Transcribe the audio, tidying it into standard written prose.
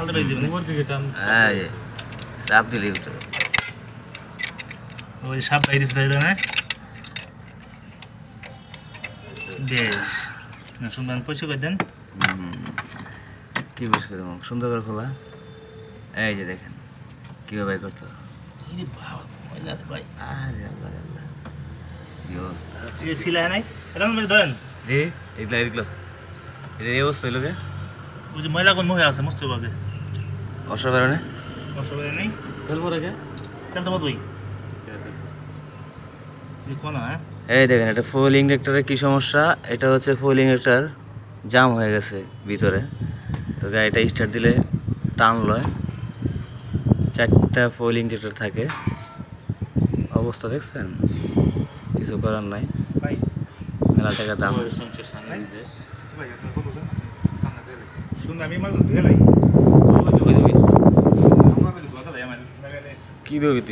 খালতে বেজে দিবেন উপর দিকে টান হ্যাঁ এই চাপ দিলেই উঠে যাবে। ওই সাপ বাইরে দিতে হবে না বেশ না শুনবেন পয়সা করে দেন কি বেশ করে দেবো সুন্দর করে খোলা এই যে দেখেন কীভাবে করতে হবে এই বাবা মজা ভাই আরে আল্লাহ আল্লাহ কি অবস্থা এই সিলা নাই এটা আমি ধরেন জি এগুলো এগুলো এটা এই অবস্থা হইলো কে ওই যে ময়লা কোন মহে আছে মস্ত বাগে অসাধারণে অসুবিধা নেই ফেলবো রেখে তেল তো মত ওই কোন হ্যাঁ এই দেখেন এটা ফুল ইঞ্জেক্টরের কি সমস্যা এটা হচ্ছে ফুল ইঞ্জেক্টর জাম হয়ে গেছে ভিতরে তো গাড়িটা স্টার্ট দিলে টান লয় 4টা ফুল ইঞ্জেক্টর থাকে অবস্থা দেখছেন কিছু করার নাই ভাই মেলা টাকা দাম সংসার সামনে দেশ ভাই আপনার কত শুন আমি মাল ধুয়ে লাই কই দিবি আমার কথা দেয় আমার কি দিবি তুই?